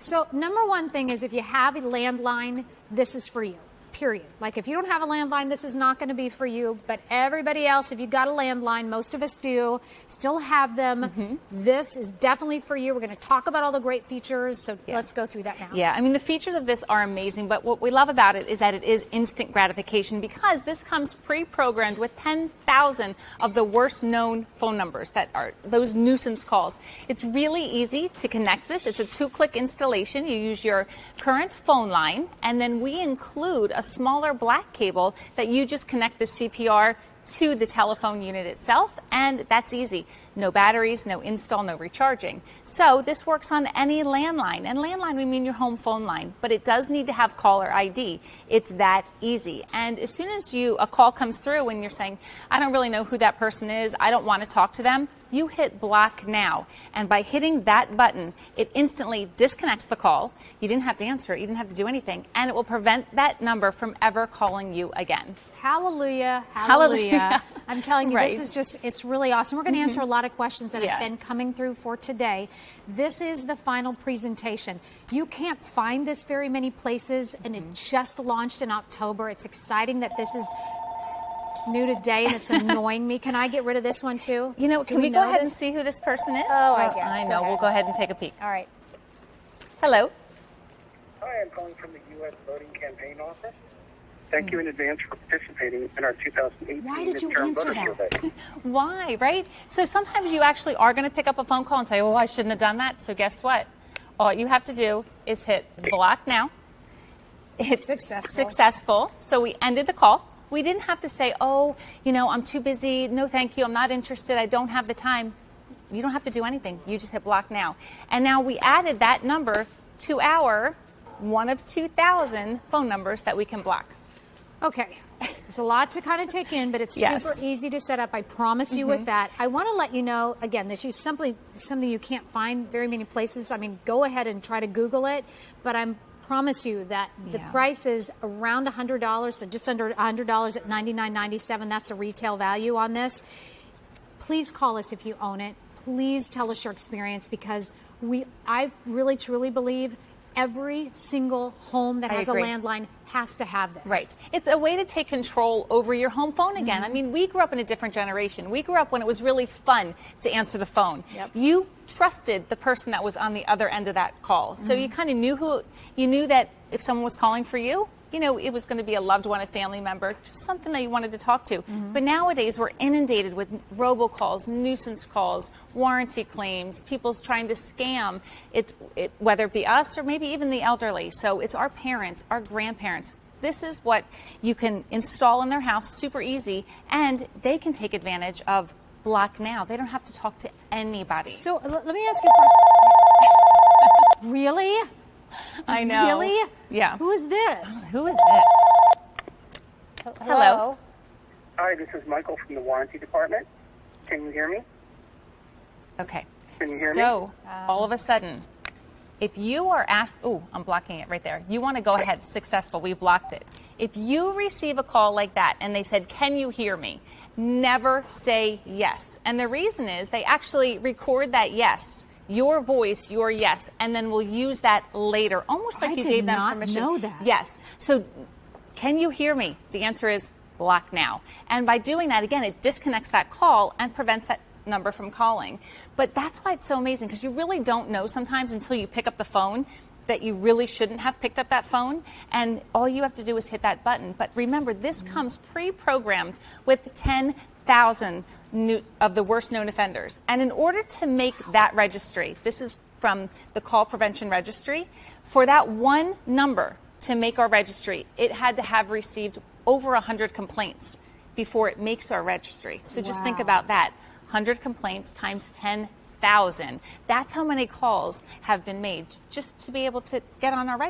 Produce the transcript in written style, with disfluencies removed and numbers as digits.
So number one thing is if you have a landline, this is for you. Period. Like if you don't have a landline, this is not going to be for you. But everybody else, if you've got a landline, most of us do, still have them. This is definitely for you. We're going to talk about all the great features. So let's go through that now. Yeah, I mean, the features of this are amazing. But what we love about it is that it is instant gratification because this comes pre-programmed with 10,000 of the worst known phone numbers that are those nuisance calls. It's really easy to connect this. It's a 2-click installation. You use your current phone line, and then we include a smaller black cable that you just connect the CPR to the telephone unit itself, and that's easy. No batteries, no install, no recharging. So this works on any landline, and landline we mean your home phone line, but it does need to have caller ID. It's that easy. And as soon as a call comes through and you're saying, I don't really know who that person is, I don't want to talk to them, you hit block now. And by hitting that button, it instantly disconnects the call. You didn't have to answer it, you didn't have to do anything, and it will prevent that number from ever calling you again. Hallelujah, hallelujah. I'm telling you, Right. this is just, it's really awesome. We're going to answer a lot of questions that have been coming through for today. This is the final presentation. You can't find this very many places, and it just launched in October. It's exciting that this is new today, and it's annoying me. Can I get rid of this one too? You know, can we go ahead and see who this person is? Oh, I guess. I know. We'll go ahead and take a peek. All right. Hello. Hi, I'm calling from the U.S. Voting Campaign Office. Thank you in advance for participating in our 2018 Why did you midterm answer voter that? survey. Why, right? So sometimes you actually are going to pick up a phone call and say, oh, I shouldn't have done that. So guess what? All you have to do is hit block now. It's successful. So we ended the call. We didn't have to say, oh, you know, I'm too busy. No, thank you. I'm not interested. I don't have the time. You don't have to do anything. You just hit block now. And now we added that number to our one of 2,000 phone numbers that we can block. Okay, it's a lot to kind of take in, but it's super easy to set up. I promise you with that. I want to let you know, again, this is something you can't find very many places. I mean, go ahead and try to Google it, but I promise you that the price is around $100, so just under $100 at $99.97. That's a retail value on this. Please call us if you own it. Please tell us your experience, because I really, truly believe every single home that has a landline has to have this. Right. It's a way to take control over your home phone again. I mean, we grew up in a different generation. We grew up when it was really fun to answer the phone. You trusted the person that was on the other end of that call. So you kind of knew that if someone was calling for you, you know, it was going to be a loved one, a family member, just something that you wanted to talk to. But nowadays, we're inundated with robocalls, nuisance calls, warranty claims, people's trying to scam. Whether it be us or maybe even the elderly. So it's our parents, our grandparents. This is what you can install in their house, super easy, and they can take advantage of block now. They don't have to talk to anybody. So let me ask you a question. Really? I know. Really? Yeah. Who is this? Who is this? Hello. Hi, this is Michael from the warranty department. Can you hear me? Okay. Can you hear me? So, all of a sudden, if you are asked, oh, I'm blocking it right there. You want to go ahead, successful, we blocked it. If you receive a call like that and they said, can you hear me? Never say yes. And the reason is they actually record that yes. Your voice, your yes, and then we'll use that later, almost like you gave them permission. I did not know that. Yes. So, can you hear me? The answer is block now. And by doing that, again, it disconnects that call and prevents that number from calling. But that's why it's so amazing, because you really don't know sometimes until you pick up the phone that you really shouldn't have picked up that phone, and all you have to do is hit that button. But remember, this comes pre-programmed with 10,000 of the worst known offenders. And in order to make that registry, this is from the Call Prevention Registry, for that one number to make our registry, it had to have received over 100 complaints before it makes our registry. So just think about that. 100 complaints times 10,000. That's how many calls have been made just to be able to get on our registry.